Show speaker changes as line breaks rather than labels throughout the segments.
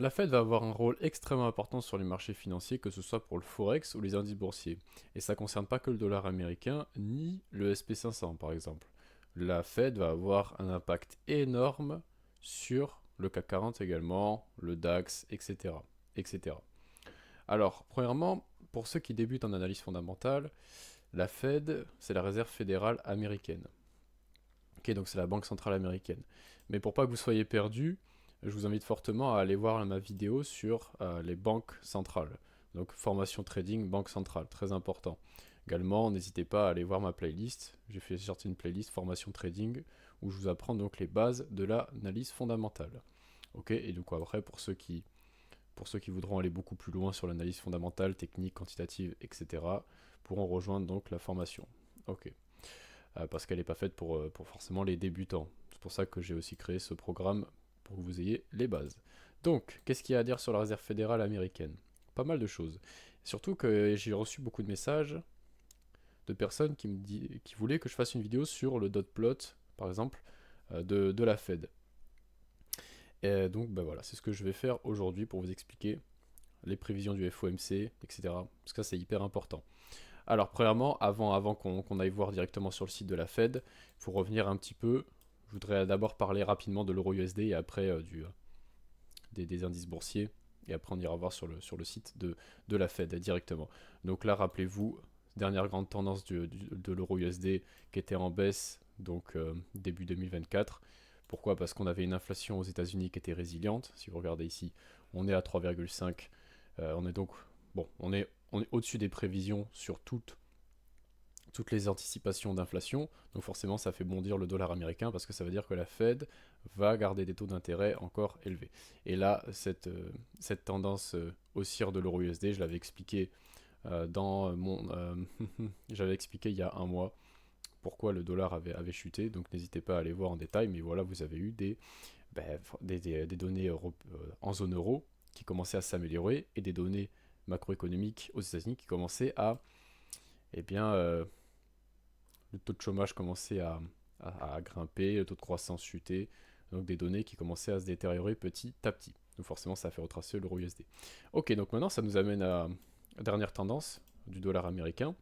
La Fed va avoir un rôle extrêmement important sur les marchés financiers, que ce soit pour le Forex ou les indices boursiers. Et ça ne concerne pas que le dollar américain, ni le SP 500 par exemple. La Fed va avoir un impact énorme sur le CAC 40 également, le DAX, etc. etc. Alors, premièrement, pour ceux qui débutent en analyse fondamentale, la Fed, c'est la réserve fédérale américaine. Ok, donc c'est la banque centrale américaine. Mais pour pas que vous soyez perdu, je vous invite fortement à aller voir ma vidéo sur les banques centrales. Donc formation trading, banque centrale, très important. Également, n'hésitez pas à aller voir ma playlist. J'ai fait sortir une playlist formation trading où je vous apprends donc les bases de l'analyse fondamentale. Ok, et donc après pour ceux qui voudront aller beaucoup plus loin sur l'analyse fondamentale, technique, quantitative, etc., pourront rejoindre donc la formation. Ok. Parce qu'elle n'est pas faite pour forcément les débutants. C'est pour ça que j'ai aussi créé ce programme pour que vous ayez les bases. Donc, qu'est-ce qu'il y a à dire sur la réserve fédérale américaine? Pas mal de choses. Surtout que j'ai reçu beaucoup de messages de personnes qui voulaient que je fasse une vidéo sur le dot plot, par exemple, de la Fed. Et donc, ben voilà, c'est ce que je vais faire aujourd'hui pour vous expliquer les prévisions du FOMC, etc. Parce que ça, c'est hyper important. Alors, premièrement, avant qu'on aille voir directement sur le site de la Fed, il faut revenir un petit peu. Je voudrais d'abord parler rapidement de l'euro USD et après des indices boursiers. Et après, on ira voir sur le site de la Fed directement. Donc là, rappelez-vous, dernière grande tendance de l'euro USD qui était en baisse, donc début 2024. Pourquoi? Parce qu'on avait une inflation aux États-Unis qui était résiliente. Si vous regardez ici, on est à 3,5. On est donc, bon, on est au-dessus des prévisions sur toutes les anticipations d'inflation. Donc forcément, ça fait bondir le dollar américain parce que ça veut dire que la Fed va garder des taux d'intérêt encore élevés. Et là, cette tendance haussière de l'euro USD, je l'avais expliqué dans mon... j'avais expliqué il y a un mois pourquoi le dollar avait chuté. Donc n'hésitez pas à aller voir en détail. Mais voilà, vous avez eu des données en zone euro qui commençaient à s'améliorer et des données macroéconomiques aux États-Unis qui commençaient à eh bien, le taux de chômage commençait à grimper, le taux de croissance chutait, donc des données qui commençaient à se détériorer petit à petit. Donc forcément, ça a fait retracer l'euro USD. Ok, donc maintenant, ça nous amène à la dernière tendance du dollar américain.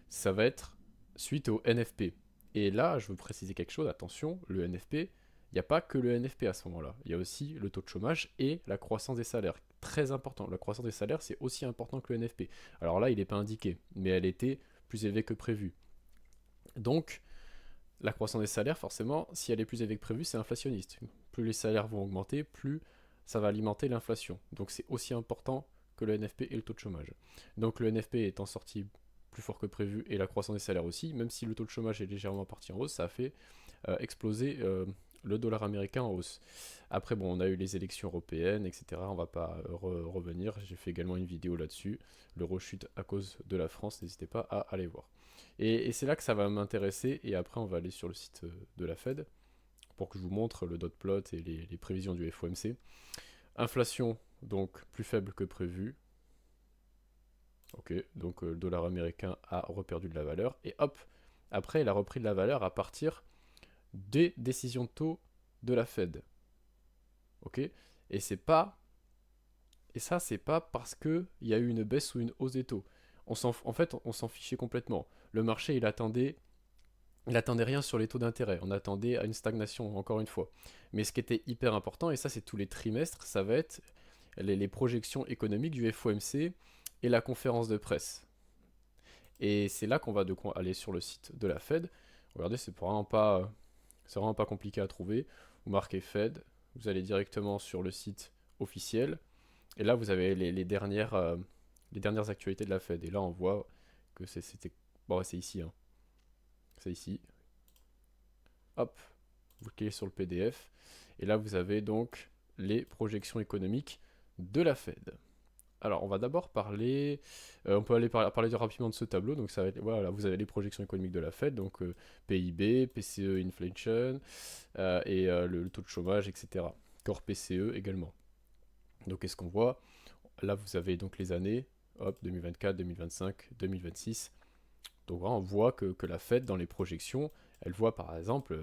Ça va être suite au NFP. Et là, je veux préciser quelque chose, attention, le NFP, il n'y a pas que le NFP à ce moment-là. Il y a aussi le taux de chômage et la croissance des salaires. Très important. La croissance des salaires, c'est aussi important que le NFP. Alors là, il n'est pas indiqué, mais elle était plus élevée que prévu. Donc, la croissance des salaires, forcément, si elle est plus élevée que prévu, c'est inflationniste. Plus les salaires vont augmenter, plus ça va alimenter l'inflation. Donc c'est aussi important que le NFP et le taux de chômage. Donc le NFP étant sorti plus fort que prévu et la croissance des salaires aussi, même si le taux de chômage est légèrement parti en hausse, ça a fait exploser le dollar américain en hausse. Après, bon, on a eu les élections européennes, etc. On va pas revenir. J'ai fait également une vidéo là-dessus. L'euro chute à cause de la France. N'hésitez pas à aller voir. Et c'est là que ça va m'intéresser. Et après, on va aller sur le site de la Fed pour que je vous montre le dot plot et les prévisions du FOMC. Inflation, donc plus faible que prévu. Ok, donc le dollar américain a reperdu de la valeur. Et hop, après, il a repris de la valeur à partir des décisions de taux de la Fed. Ok, et c'est pas et ça c'est pas parce que il y a eu une baisse ou une hausse des taux. En fait, on s'en fichait complètement. Le marché, il attendait rien sur les taux d'intérêt. On attendait à une stagnation, encore une fois. Mais ce qui était hyper important, et ça c'est tous les trimestres, ça va être les projections économiques du FOMC et la conférence de presse. Et c'est là qu'on va aller sur le site de la Fed. Regardez, c'est vraiment pas compliqué à trouver. Vous marquez Fed, vous allez directement sur le site officiel, et là vous avez les dernières actualités de la Fed. Et là on voit que c'était... Bon, ouais, c'est ici, hein. C'est ici. Hop, vous cliquez sur le PDF, et là vous avez donc les projections économiques de la Fed. Alors, on va d'abord parler, on peut aller parler rapidement de ce tableau. Donc, ça va être, voilà, vous avez les projections économiques de la Fed, donc PIB, PCE, inflation, et le taux de chômage, etc. Corps PCE également. Donc, qu'est-ce qu'on voit? Là, vous avez donc les années, hop, 2024, 2025, 2026. Donc, voilà, on voit que la Fed, dans les projections, elle voit par exemple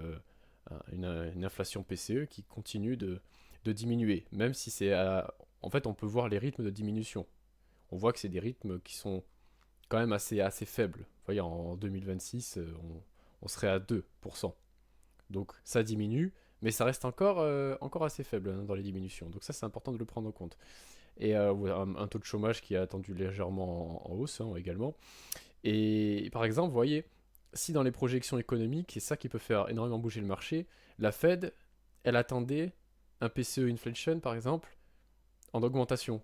une inflation PCE qui continue de diminuer, même si c'est en fait, on peut voir les rythmes de diminution. On voit que c'est des rythmes qui sont quand même assez faibles. Vous voyez, en 2026, on serait à 2%. Donc ça diminue, mais ça reste encore assez faible hein, dans les diminutions. Donc ça, c'est important de le prendre en compte. Et un taux de chômage qui est attendu légèrement en hausse hein, également. Et par exemple, vous voyez, si dans les projections économiques, et ça qui peut faire énormément bouger le marché, la Fed, elle attendait un PCE inflation, par exemple, en augmentation.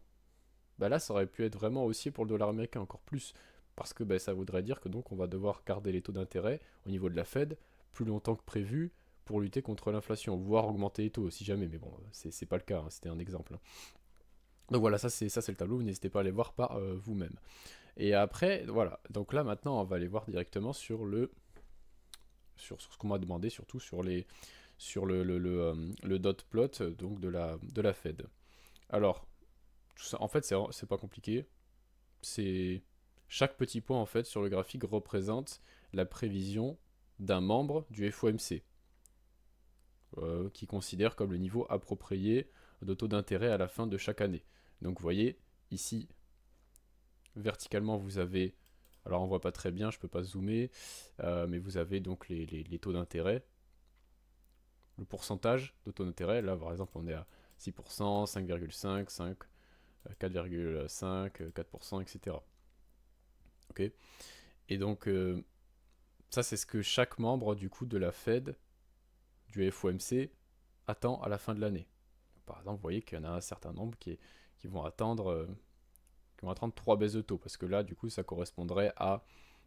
Bah là, ça aurait pu être vraiment haussier pour le dollar américain encore plus, parce que bah, ça voudrait dire que donc on va devoir garder les taux d'intérêt au niveau de la Fed plus longtemps que prévu pour lutter contre l'inflation, voire augmenter les taux si jamais, mais bon, c'est pas le cas, hein, c'était un exemple. Hein. Donc voilà, ça c'est le tableau, n'hésitez pas à aller voir par vous-même. Et après, voilà, donc là maintenant on va aller voir directement sur ce qu'on m'a demandé, surtout sur le dot plot donc de la Fed. Alors, tout ça, en fait, c'est pas compliqué. C'est chaque petit point en fait sur le graphique représente la prévision d'un membre du FOMC qui considère comme le niveau approprié de taux d'intérêt à la fin de chaque année. Donc vous voyez ici verticalement vous avez, alors on voit pas très bien, je peux pas zoomer, mais vous avez donc les taux d'intérêt, le pourcentage de taux d'intérêt. Là par exemple on est à 6%, 5,5, 5, 4,5, 4%, etc. Ok. Et donc, ça, c'est ce que chaque membre du coup de la Fed, du FOMC, attend à la fin de l'année. Par exemple, vous voyez qu'il y en a un certain nombre qui vont attendre 3 baisses de taux, parce que là, du coup, ça correspondrait à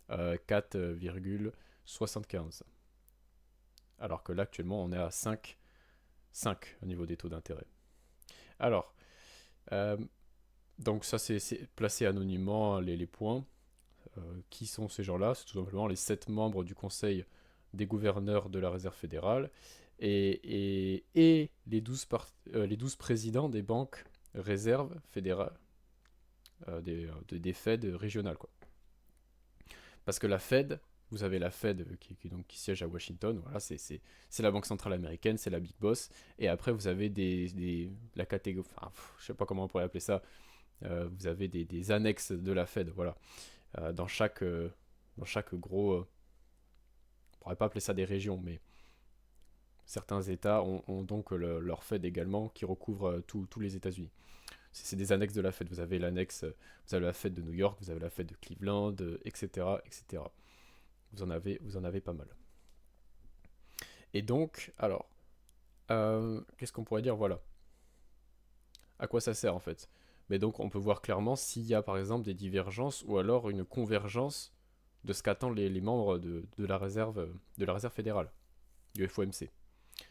4,75. Alors que là, actuellement, on est à 5 au niveau des taux d'intérêt. Alors, euh, donc ça, c'est placé anonymement les points. Qui sont ces gens-là? C'est tout simplement les 7 membres du Conseil des gouverneurs de la Réserve fédérale et les 12 présidents des banques réserves fédérales, des Fed régionales. Quoi. Parce que la Fed, vous avez la Fed qui siège à Washington, voilà, c'est la banque centrale américaine, c'est la big boss, et après vous avez la catégorie, enfin, je sais pas comment on pourrait appeler ça, vous avez des annexes de la Fed, voilà. Dans chaque gros, on pourrait pas appeler ça des régions, mais certains États ont donc leur Fed également qui recouvre tous les États-Unis. C'est des annexes de la Fed. Vous avez vous avez la Fed de New York, vous avez la Fed de Cleveland, etc., etc. Vous en avez pas mal. Et donc, alors, qu'est-ce qu'on pourrait dire? Voilà. À quoi ça sert en fait? Mais donc, on peut voir clairement s'il y a par exemple des divergences ou alors une convergence de ce qu'attendent les membres de la réserve fédérale, du FOMC.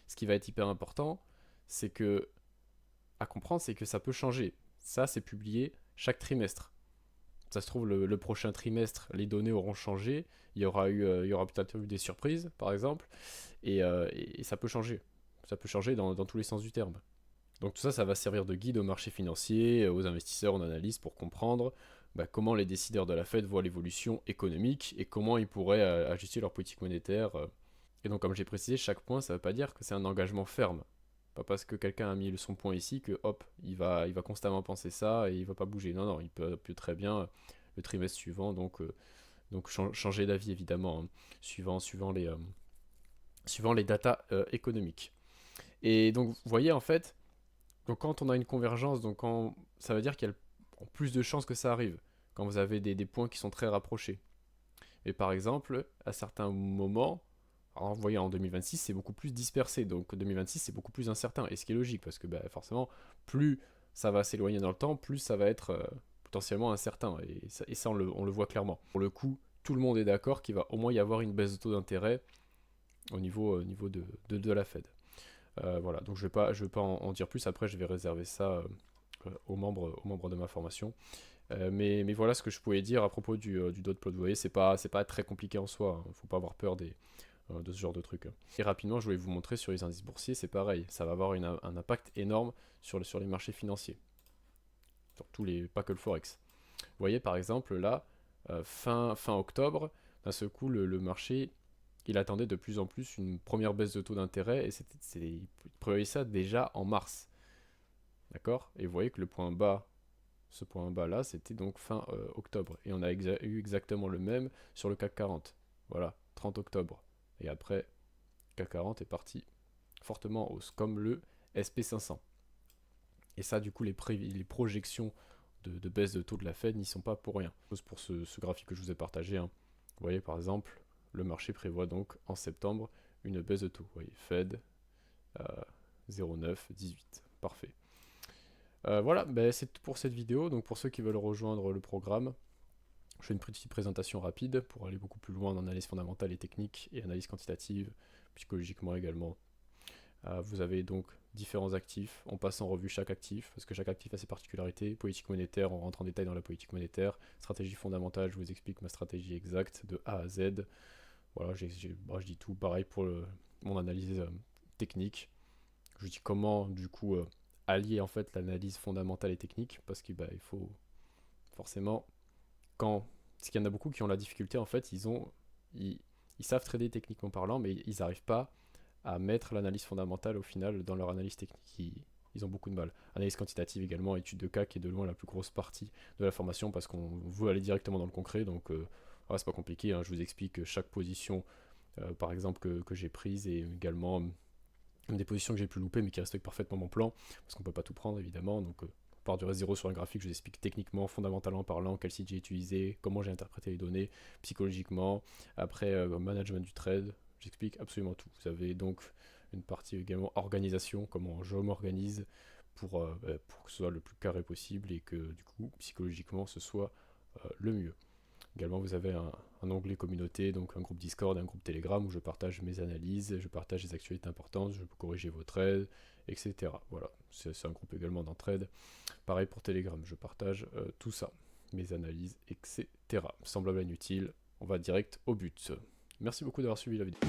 Ce qui va être hyper important, c'est que à comprendre, c'est que ça peut changer. Ça, c'est publié chaque trimestre. Ça se trouve, le prochain trimestre, les données auront changé. Il y aura peut-être eu des surprises, par exemple, et ça peut changer. Ça peut changer dans tous les sens du terme. Donc tout ça, ça va servir de guide aux marchés financiers, aux investisseurs, aux analystes pour comprendre comment les décideurs de la Fed voient l'évolution économique et comment ils pourraient ajuster leur politique monétaire. Et donc, comme j'ai précisé, chaque point, ça ne veut pas dire que c'est un engagement ferme. Pas parce que quelqu'un a mis son point ici que hop, il va constamment penser ça et il va pas bouger. Non, non, il peut très bien le trimestre suivant, donc changer d'avis évidemment, hein, suivant les datas économiques. Et donc, vous voyez en fait, donc quand on a une convergence, ça veut dire qu'il y a plus de chances que ça arrive quand vous avez des points qui sont très rapprochés. Et par exemple, à certains moments, alors, vous voyez, en 2026, c'est beaucoup plus dispersé. Donc 2026, c'est beaucoup plus incertain. Et ce qui est logique, parce que forcément, plus ça va s'éloigner dans le temps, plus ça va être potentiellement incertain. Et ça on le voit clairement. Pour le coup, tout le monde est d'accord qu'il va au moins y avoir une baisse de taux d'intérêt au niveau de la Fed. Voilà, donc je vais pas en dire plus. Après, je vais réserver ça aux membres de ma formation. Mais voilà ce que je pouvais dire à propos du dot plot. Vous voyez, c'est pas très compliqué en soi. Faut pas avoir peur de ce genre de trucs. Et rapidement, je voulais vous montrer sur les indices boursiers, c'est pareil. Ça va avoir un impact énorme sur les marchés financiers. Sur pas que le Forex. Vous voyez, par exemple, là, fin octobre, d'un seul coup, le marché, il attendait de plus en plus une première baisse de taux d'intérêt et il prévoyait ça déjà en mars. D'accord? Et vous voyez que le point bas, ce point bas là, c'était donc fin octobre. Et on a eu exactement le même sur le CAC 40. Voilà, 30 octobre. Et après, CAC 40 est parti fortement en hausse, comme le SP500. Et ça, du coup, les projections de baisse de taux de la Fed n'y sont pas pour rien. Pour ce graphique que je vous ai partagé, hein. Vous voyez, par exemple, le marché prévoit donc en septembre une baisse de taux. Vous voyez, Fed 0,918. Parfait. Voilà, ben, c'est tout pour cette vidéo. Donc pour ceux qui veulent rejoindre le programme, je fais une petite présentation rapide pour aller beaucoup plus loin en analyse fondamentale et technique et analyse quantitative, psychologiquement également. Vous avez donc différents actifs. On passe en revue chaque actif, parce que chaque actif a ses particularités. Politique monétaire, on rentre en détail dans la politique monétaire. Stratégie fondamentale, je vous explique ma stratégie exacte de A à Z. Voilà, je dis tout. Pareil pour mon analyse technique. Je dis comment, du coup, allier en fait l'analyse fondamentale et technique, parce qu'il il faut forcément, parce qu'il y en a beaucoup qui ont la difficulté, en fait, ils savent trader techniquement parlant, mais ils n'arrivent pas à mettre l'analyse fondamentale au final dans leur analyse technique. Ils ont beaucoup de mal. Analyse quantitative également, étude de cas qui est de loin la plus grosse partie de la formation parce qu'on veut aller directement dans le concret, donc voilà, c'est pas compliqué, hein. Je vous explique chaque position, par exemple, que j'ai prise et également des positions que j'ai pu louper mais qui respectent parfaitement mon plan parce qu'on peut pas tout prendre évidemment. Donc on part du reste zéro sur un graphique, je vous explique techniquement, fondamentalement parlant, quel site j'ai utilisé, comment j'ai interprété les données, psychologiquement, après management du trade, j'explique absolument tout. Vous avez donc une partie également organisation, comment je m'organise pour que ce soit le plus carré possible et que du coup psychologiquement ce soit le mieux. Également, vous avez un onglet communauté, donc un groupe Discord et un groupe Telegram où je partage mes analyses, je partage les actualités importantes, je peux corriger vos trades, etc. Voilà, c'est un groupe également d'entraide. Pareil pour Telegram, je partage tout ça, mes analyses, etc. Semblable inutile, on va direct au but. Merci beaucoup d'avoir suivi la vidéo.